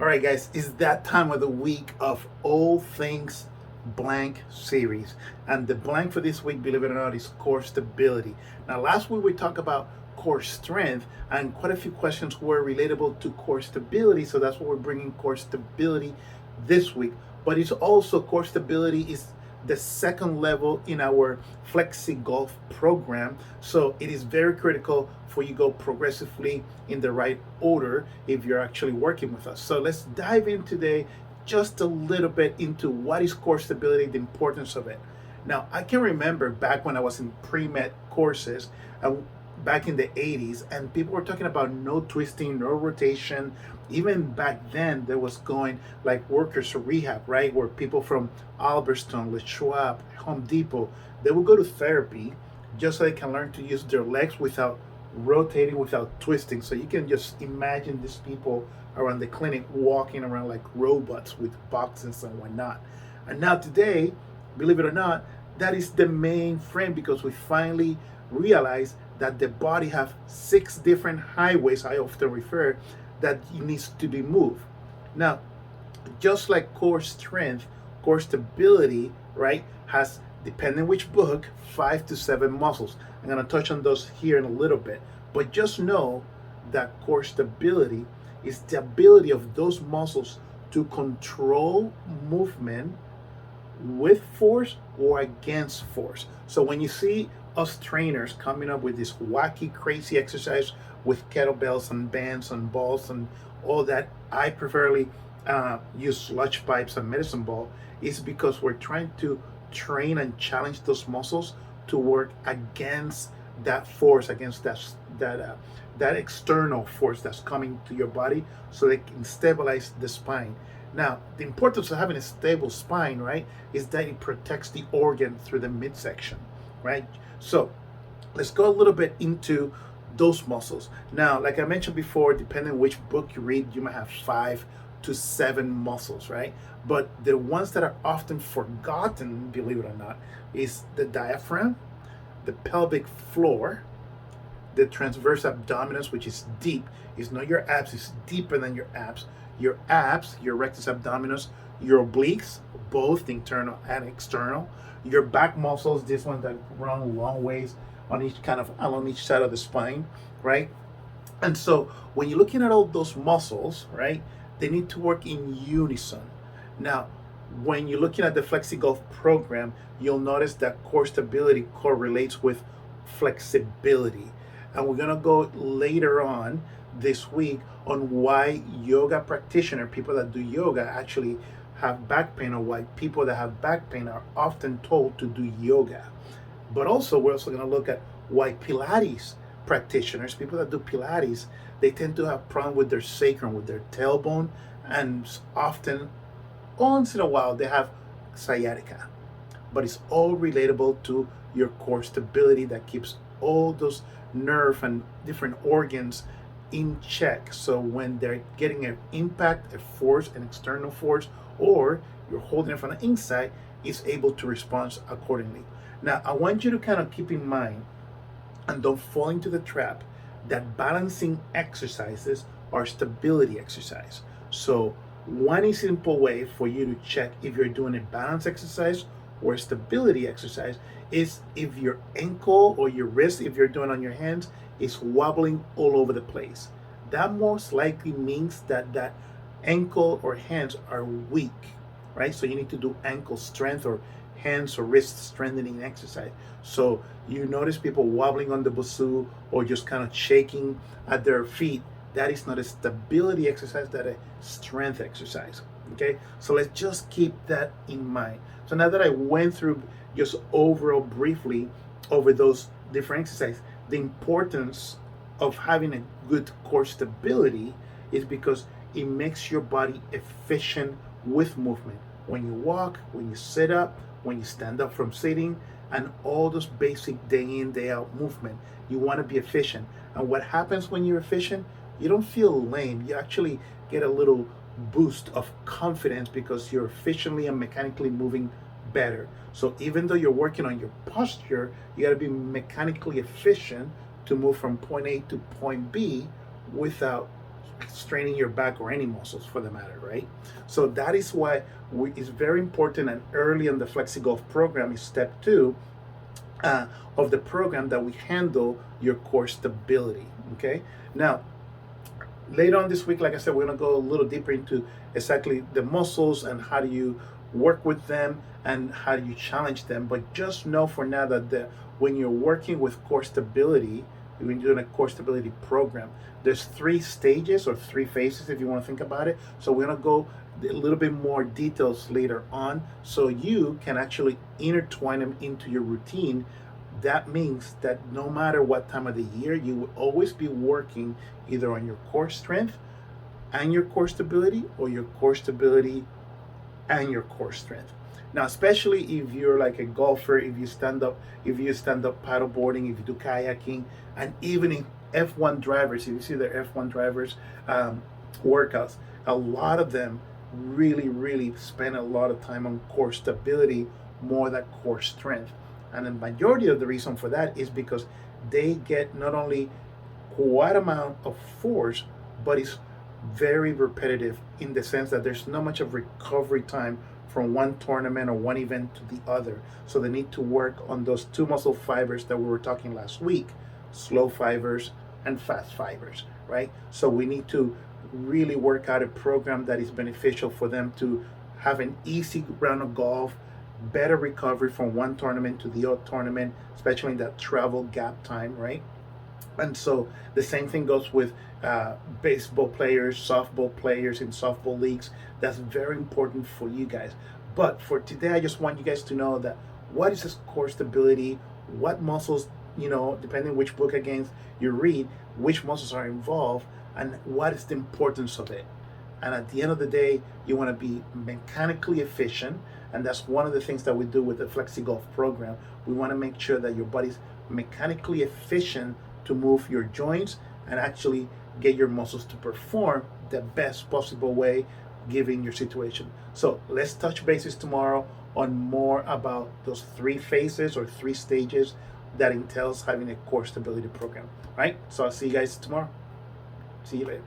All right, guys, it's that time of the week of All Things Blank series. And the blank for this week, believe it or not, is core stability. Now, last week we talked about core strength, and quite a few questions were relatable to core stability. So that's what we're bringing core stability this week. But it's also core stability is the second level in our Flexi Golf program. So it is very critical for you go progressively in the right order if you're actually working with us. So let's dive in today just a little bit into what is core stability, the importance of it. Now, I can remember back when I was in pre-med courses, back in the 80s, and people were talking about no twisting, no rotation. Even back then, there was going like workers rehab, right? Where people from Albertson, Les Schwab, Home Depot, they would go to therapy just so they can learn to use their legs without rotating, without twisting. So you can just imagine these people around the clinic walking around like robots with boxes and whatnot. And now today, believe it or not, that is the main frame because we finally realize that the body have 6 different highways, I often refer, that needs to be moved. Now, just like core strength, core stability, right, has, depending which book, 5 to 7 muscles. I'm going to touch on those here in a little bit. But just know that core stability is the ability of those muscles to control movement with force or against force. So when you see us trainers coming up with this wacky, crazy exercise with kettlebells and bands and balls and all that, I preferably use sludge pipes and medicine ball, is because we're trying to train and challenge those muscles to work against that force, against that external force that's coming to your body, so they can stabilize the spine. Now, the importance of having a stable spine, right, is that it protects the organ through the midsection, right? So let's go a little bit into those muscles. Now, like I mentioned before, depending which book you read, you might have 5 to 7 muscles, right? But the ones that are often forgotten, believe it or not, is the diaphragm, the pelvic floor, the transverse abdominis, which is deep. It's not your abs, it's deeper than your abs. Your abs, your rectus abdominis, your obliques, both internal and external. Your back muscles, this one that run long ways on each kind of along each side of the spine, right? And so when you're looking at all those muscles, right, they need to work in unison. Now, when you're looking at the FlexiGolf program, you'll notice that core stability correlates with flexibility. And we're gonna go later on this week on why yoga practitioner, people that do yoga, actually have back pain, or why people that have back pain are often told to do yoga. But also, we're also going to look at why Pilates practitioners, people that do Pilates, they tend to have problem with their sacrum, with their tailbone, and often, once in a while, they have sciatica. But it's all relatable to your core stability that keeps all those nerve and different organs in check. So when they're getting an impact, a force, an external force, or you're holding it from the inside, it's able to respond accordingly. Now, I want you to kind of keep in mind, and don't fall into the trap, that balancing exercises are stability exercise. So one simple way for you to check if you're doing a balance exercise or a stability exercise is if your ankle or your wrist, if you're doing on your hands, is wobbling all over the place. That most likely means that that ankle or hands are weak, right? So you need to do ankle strength or hands or wrist strengthening exercise. So you notice people wobbling on the bassoon or just kind of shaking at their feet. That is not a stability exercise, that a strength exercise. Okay, so let's just keep that in mind. So now that I went through just overall briefly over those different exercises, the importance of having a good core stability is because it makes your body efficient with movement. When you walk, when you sit up, when you stand up from sitting, and all those basic day in, day out movement, you want to be efficient. And what happens when you're efficient? You don't feel lame. You actually get a little boost of confidence because you're efficiently and mechanically moving better. So even though you're working on your posture, you got to be mechanically efficient to move from point A to point B without straining your back or any muscles for the matter, right? So that is why it's very important, and early in the FlexiGolf program is step 2 of the program, that we handle your core stability. Okay. Now, later on this week, like I said, we're going to go a little deeper into exactly the muscles and how do you work with them and how do you challenge them. But just know for now that when you're working with core stability, when you're doing a core stability program, there's 3 stages or 3 phases if you want to think about it. So we're going to go a little bit more details later on so you can actually intertwine them into your routine. That means that no matter what time of the year, you will always be working either on your core strength and your core stability, or your core stability and your core strength. Now, especially if you're like a golfer, if you stand up paddleboarding, if you do kayaking, and even in F1 drivers, if you see their F1 drivers workouts, a lot of them really spend a lot of time on core stability more than core strength. And the majority of the reason for that is because they get not only quite amount of force, but it's very repetitive in the sense that there's not much of recovery time from one tournament or one event to the other. So they need to work on those 2 muscle fibers that we were talking last week, slow fibers and fast fibers, right? So we need to really work out a program that is beneficial for them to have an easy round of golf, better recovery from one tournament to the other tournament, especially in that travel gap time, right? And so the same thing goes with baseball players, softball players in softball leagues. That's very important for you guys. But for today, I just want you guys to know that what is this core stability, what muscles, depending which book against you read, which muscles are involved, and what is the importance of it. And at the end of the day, you want to be mechanically efficient. And that's one of the things that we do with the FlexiGolf program. We want to make sure that your body's mechanically efficient to move your joints and actually get your muscles to perform the best possible way given your situation. So let's touch bases tomorrow on more about those 3 phases or 3 stages that entails having a core stability program. All right? So I'll see you guys tomorrow. See you later.